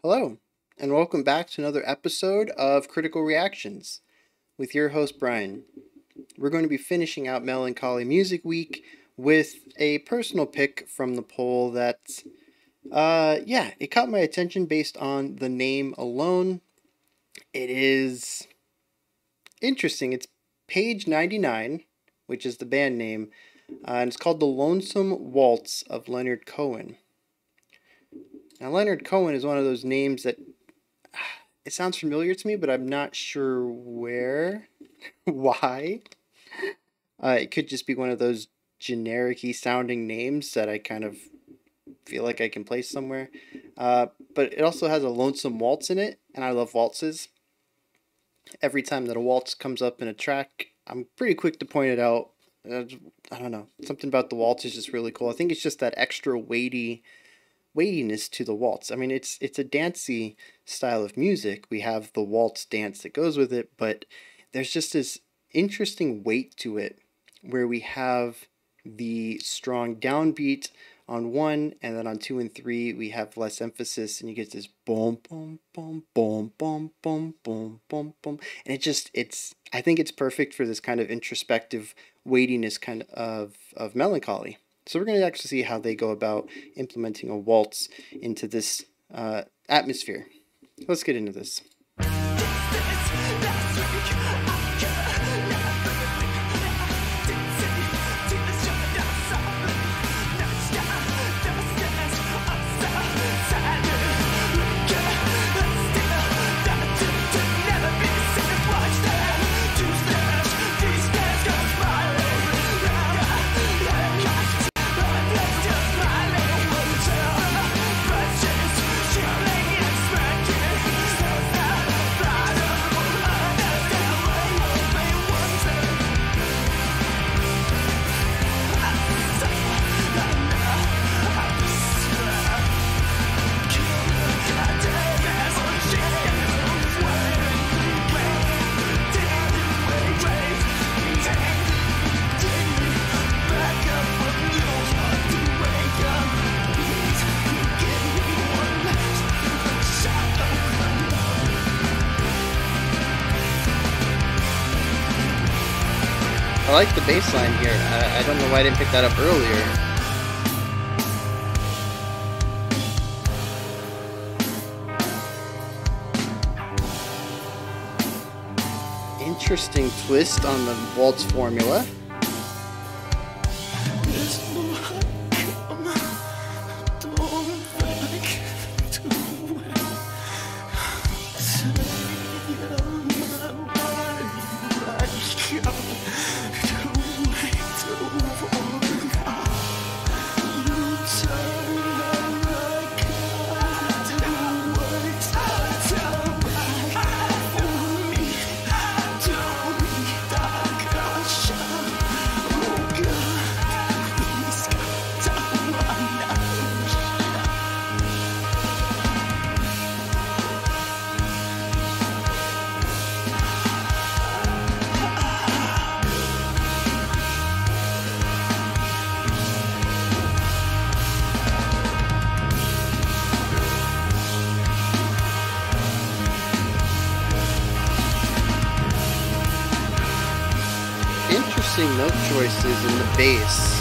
Hello, and welcome back to another episode of Critical Reactions with your host, Bryan. We're going to be finishing out Melancholy Music Week with a personal pick from the poll that, it caught my attention based on the name alone. It is interesting. It's Pageninetynine, which is the band name, and it's called The Lonesome Waltz of Leonard Cohen. Now, Leonard Cohen is one of those names that it sounds familiar to me, but I'm not sure why. It could just be one of those generic-y sounding names that I kind of feel like I can place somewhere. But it also has a lonesome waltz in it, and I love waltzes. Every time that a waltz comes up in a track, I'm pretty quick to point it out. I don't know. Something about the waltz is just really cool. I think it's just that extra weightiness to the waltz. I mean, it's a dancey style of music. We have the waltz dance that goes with it, but there's just this interesting weight to it where we have the strong downbeat on 1, and then on 2 and 3 we have less emphasis, and you get this boom boom boom boom boom boom boom boom boom, and I think it's perfect for this kind of introspective weightiness kind of melancholy. So we're going to actually see how they go about implementing a waltz into this atmosphere. Let's get into this. I like the bass line here. I don't know why I didn't pick that up earlier. Interesting twist on the waltz formula. Interesting note choices in the bass.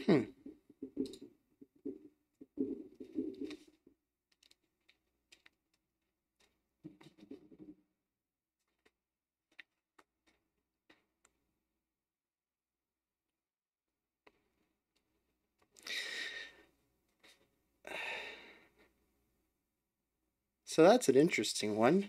Hmm. So that's an interesting one.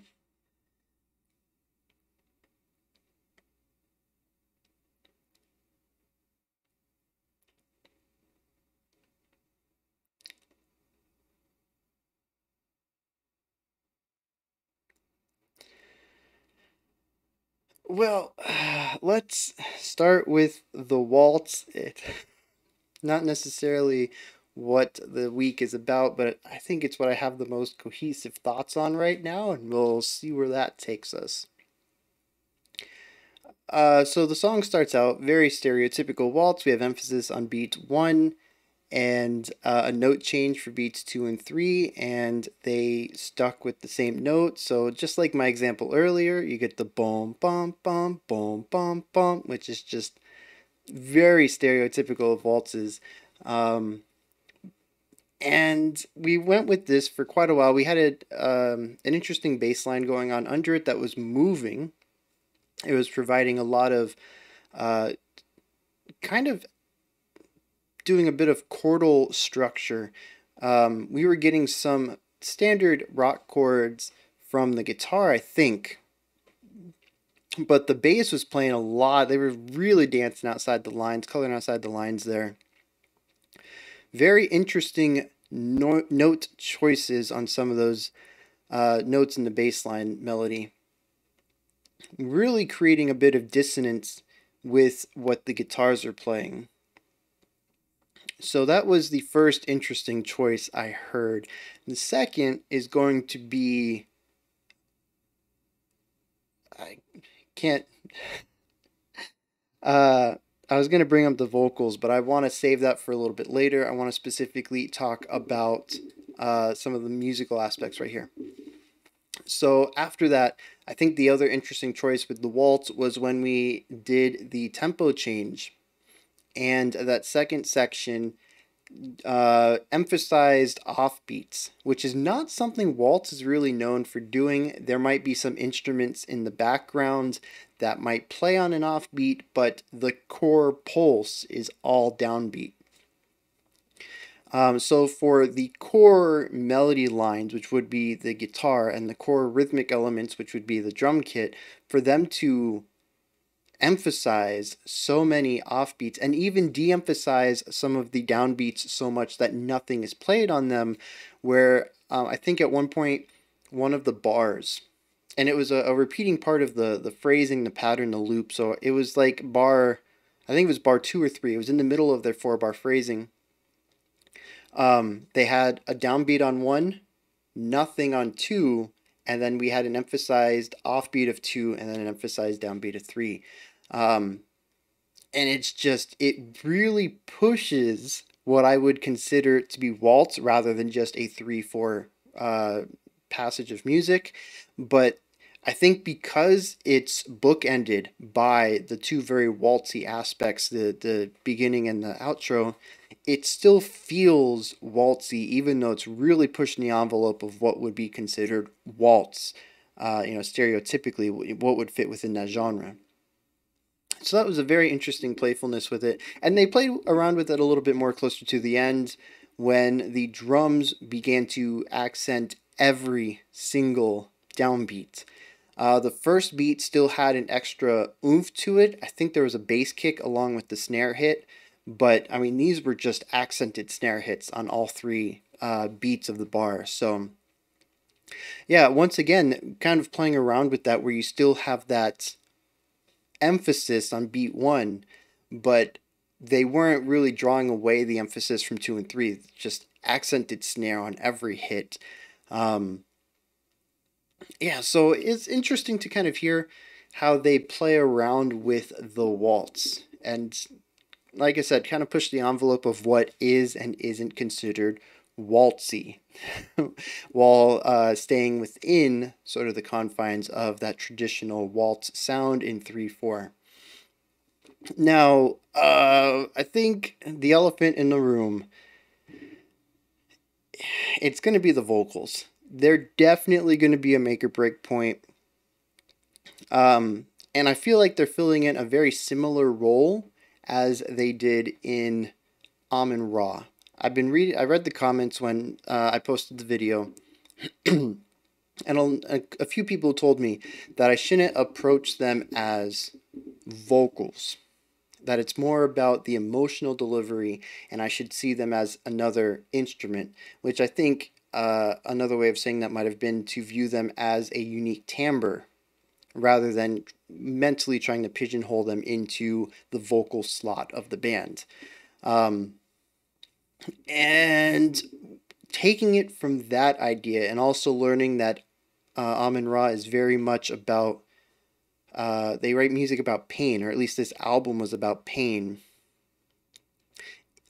Well, let's start with the waltz. Not necessarily what the week is about, but I think it's what I have the most cohesive thoughts on right now, and we'll see where that takes us. So the song starts out very stereotypical waltz. We have emphasis on beat one and a note change for beats two and three, and they stuck with the same note. So just like my example earlier, you get the boom, bum, bum, boom, bum, bum, which is just very stereotypical of waltzes. Um, and we went with this for quite a while. We had an interesting bass line going on under it that was moving. It was providing a lot of uh, kind of doing a bit of chordal structure. We were getting some standard rock chords from the guitar, I think, but the bass was playing a lot. They were really dancing outside the lines, coloring outside the lines there. Very interesting note choices on some of those notes in the bass line melody. Really creating a bit of dissonance with what the guitars are playing. So that was the first interesting choice I heard. The second is going to be, I can't, uh, I was going to bring up the vocals, but I want to save that for a little bit later. I want to specifically talk about some of the musical aspects right here. So after that, I think the other interesting choice with the waltz was when we did the tempo change. And that second section emphasized offbeats, which is not something waltz is really known for doing. There might be some instruments in the background that might play on an offbeat, but the core pulse is all downbeat. So for the core melody lines, which would be the guitar, and the core rhythmic elements, which would be the drum kit, for them to emphasize so many offbeats and even de-emphasize some of the downbeats so much that nothing is played on them, where I think at one point one of the bars, and it was a repeating part of the phrasing, the pattern, the loop, so it was like bar, I think it was bar 2 or 3, it was in the middle of their 4-bar phrasing. They had a downbeat on 1, nothing on 2, and then we had an emphasized offbeat of 2 and then an emphasized downbeat of 3. And it really pushes what I would consider to be waltz rather than just a 3/4 passage of music. But I think because it's bookended by the two very waltzy aspects, the beginning and the outro, it still feels waltzy, even though it's really pushing the envelope of what would be considered waltz, stereotypically, what would fit within that genre. So that was a very interesting playfulness with it. And they played around with it a little bit more closer to the end when the drums began to accent every single downbeat. The first beat still had an extra oomph to it. I think there was a bass kick along with the snare hit. But, I mean, these were just accented snare hits on all three beats of the bar. So, yeah, once again, kind of playing around with that where you still have that emphasis on beat 1, but they weren't really drawing away the emphasis from 2 and 3. Just accented snare on every hit. Yeah, so it's interesting to kind of hear how they play around with the waltz. And like I said, kind of push the envelope of what is and isn't considered waltzy while staying within sort of the confines of that traditional waltz sound in 3/4. Now, I think the elephant in the room, it's going to be the vocals. They're definitely going to be a make or break point. And I feel like they're filling in a very similar role as they did in Amun Ra. I read the comments when I posted the video, and a few people told me that I shouldn't approach them as vocals, that it's more about the emotional delivery, and I should see them as another instrument, which I think another way of saying that might have been to view them as a unique timbre rather than mentally trying to pigeonhole them into the vocal slot of the band. Um, and taking it from that idea and also learning that Amun Ra is very much about, they write music about pain, or at least this album was about pain.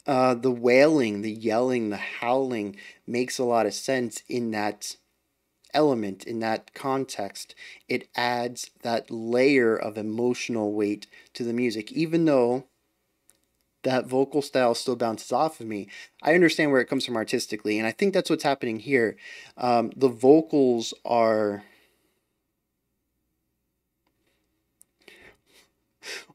The wailing, the yelling, the howling makes a lot of sense in that element, in that context. It adds that layer of emotional weight to the music, even though that vocal style still bounces off of me. I understand where it comes from artistically, and I think that's what's happening here. The vocals are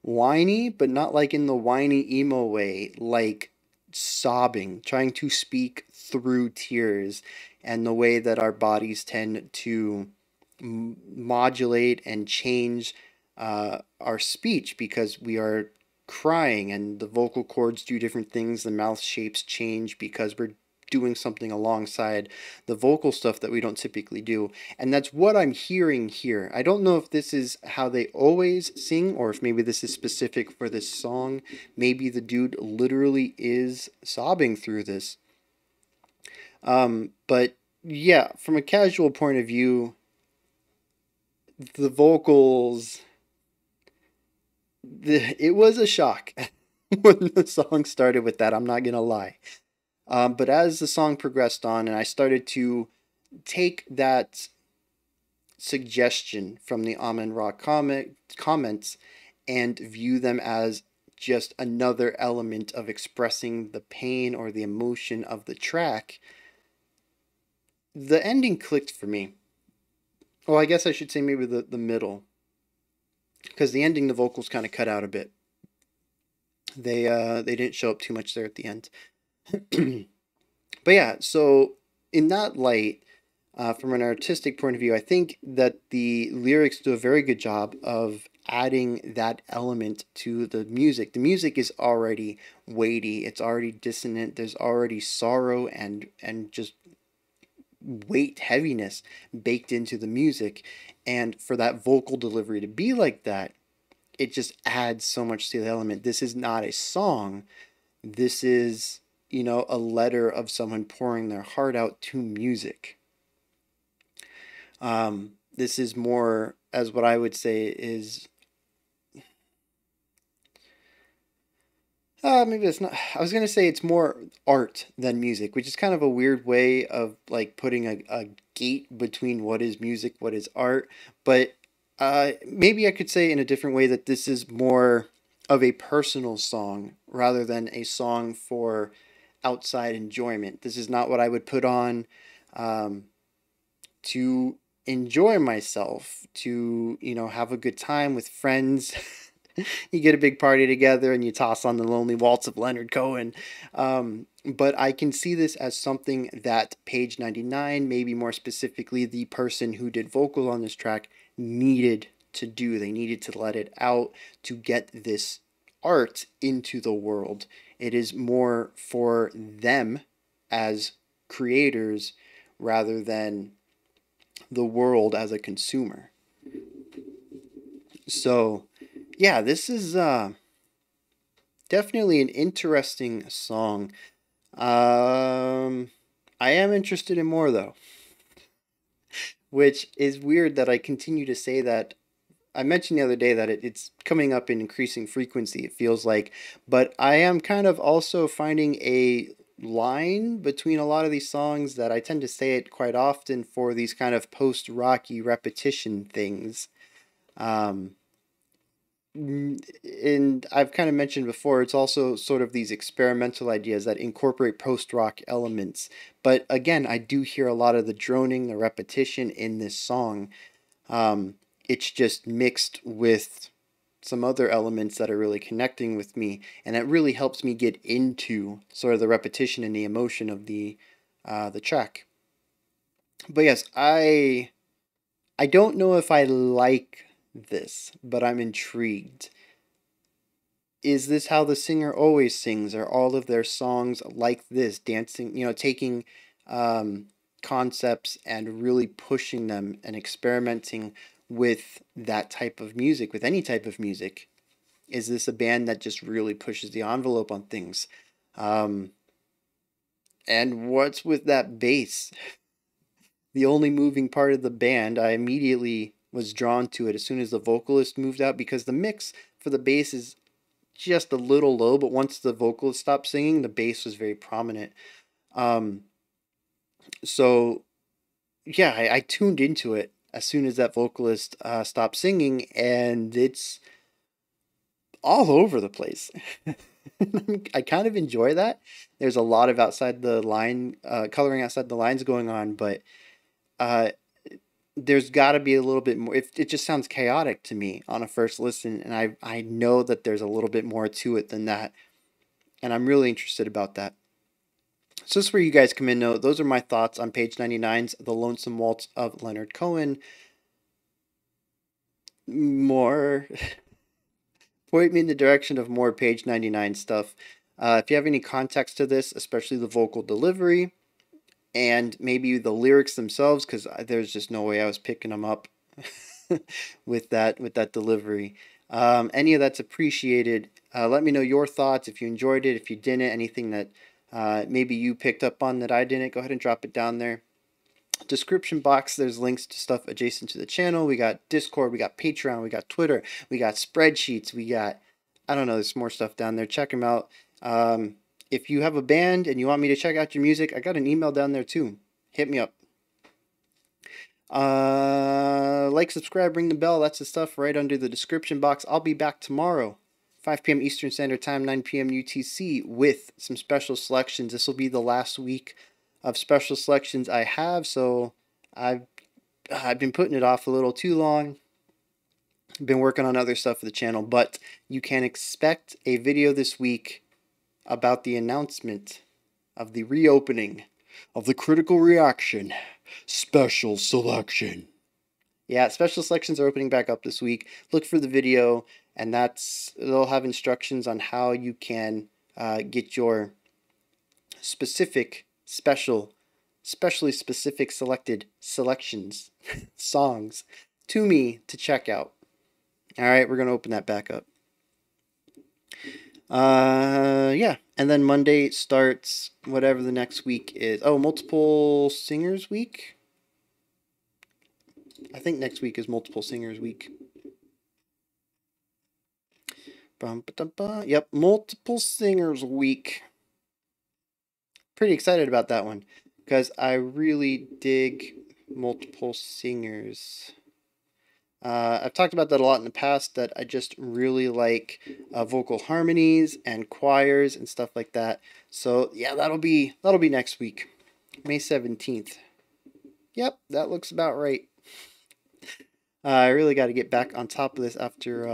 whiny, but not like in the whiny emo way, like sobbing, trying to speak through tears, and the way that our bodies tend to modulate and change our speech because we are crying, and the vocal cords do different things, the mouth shapes change because we're doing something alongside the vocal stuff that we don't typically do. And that's what I'm hearing here. I don't know if this is how they always sing or if maybe this is specific for this song. Maybe the dude literally is sobbing through this. But yeah, from a casual point of view, the vocals, it was a shock when the song started with that. I'm not gonna lie. But as the song progressed on and I started to take that suggestion from the Amun Ra comments and view them as just another element of expressing the pain or the emotion of the track, the ending clicked for me. Well, I guess I should say maybe the middle, because the ending, the vocals kind of cut out a bit. They didn't show up too much there at the end. But yeah, so in that light, from an artistic point of view, I think that the lyrics do a very good job of adding that element to the music. The music is already weighty, it's already dissonant, there's already sorrow and just weight, heaviness baked into the music. And for that vocal delivery to be like that, it just adds so much to the element. This is not a song. This is, a letter of someone pouring their heart out to music. This is more, as what I would say is, maybe it's not. I was gonna say it's more art than music, which is kind of a weird way of like putting a gate between what is music, what is art. But maybe I could say in a different way that this is more of a personal song rather than a song for outside enjoyment. This is not what I would put on to enjoy myself, to, have a good time with friends. You get a big party together and you toss on the lonely waltz of Leonard Cohen. But I can see this as something that Pageninetynine, maybe more specifically the person who did vocals on this track, needed to do. They needed to let it out to get this art into the world. It is more for them as creators rather than the world as a consumer. So, yeah, this is definitely an interesting song. I am interested in more though, which is weird that I continue to say that. I mentioned the other day that it's coming up in increasing frequency, it feels like, but I am kind of also finding a line between a lot of these songs that I tend to say it quite often for these kind of post-rocky repetition things. Um, And I've kind of mentioned before, it's also sort of these experimental ideas that incorporate post-rock elements. But again, I do hear a lot of the droning, the repetition in this song. Um, it's just mixed with some other elements that are really connecting with me, and it really helps me get into sort of the repetition and the emotion of the track. But yes, I don't know if I like this, but I'm intrigued. Is this how the singer always sings? Are all of their songs like this, dancing, taking um, concepts and really pushing them and experimenting with that type of music, with any type of music? Is this a band that just really pushes the envelope on things? Um, and what's with that bass? The only moving part of the band, I immediately was drawn to it as soon as the vocalist moved out because the mix for the bass is just a little low, but once the vocalist stopped singing, the bass was very prominent. Um, so yeah, I tuned into it as soon as that vocalist stopped singing, and it's all over the place. I kind of enjoy that. There's a lot of outside the line, coloring outside the lines going on, but uh, there's got to be a little bit more. It just sounds chaotic to me on a first listen, and I know that there's a little bit more to it than that, and I'm really interested about that. So this is where you guys come in. Though those are my thoughts on Page 99's "The Lonesome Waltz" of Leonard Cohen. More point me in the direction of more Page 99 stuff. If you have any context to this, especially the vocal delivery and maybe the lyrics themselves, because there's just no way I was picking them up with that delivery. Any of that's appreciated. Let me know your thoughts if you enjoyed it, if you didn't, anything that maybe you picked up on that I didn't. Go ahead and drop it down there. Description box, there's links to stuff adjacent to the channel. We got Discord, we got Patreon, we got Twitter, we got spreadsheets, we got, I don't know, there's more stuff down there. Check them out. If you have a band and you want me to check out your music, I got an email down there too. Hit me up. Like, subscribe, ring the bell. That's the stuff right under the description box. I'll be back tomorrow, 5 p.m. Eastern Standard Time, 9 p.m. UTC, with some special selections. This will be the last week of special selections I have, so I've been putting it off a little too long. Been working on other stuff for the channel, but you can expect a video this week about the announcement of the reopening of the Critical Reaction special selection. Yeah, special selections are opening back up this week. Look for the video, and they'll have instructions on how you can get your specially specific selected selections, songs, to me to check out. All right, we're going to open that back up. Yeah, and then Monday starts whatever the next week is. Oh, multiple singers week? I think next week is multiple singers week. Yep, multiple singers week. Pretty excited about that one because I really dig multiple singers. I've talked about that a lot in the past, that I just really like vocal harmonies and choirs and stuff like that. So yeah, that'll be next week, May 17th. Yep, that looks about right. I really got to get back on top of this after.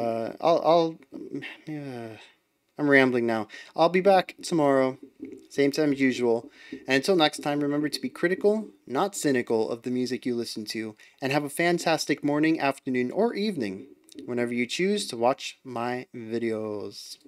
I'm rambling now. I'll be back tomorrow, same time as usual. And until next time, remember to be critical, not cynical, of the music you listen to, and have a fantastic morning, afternoon, or evening whenever you choose to watch my videos.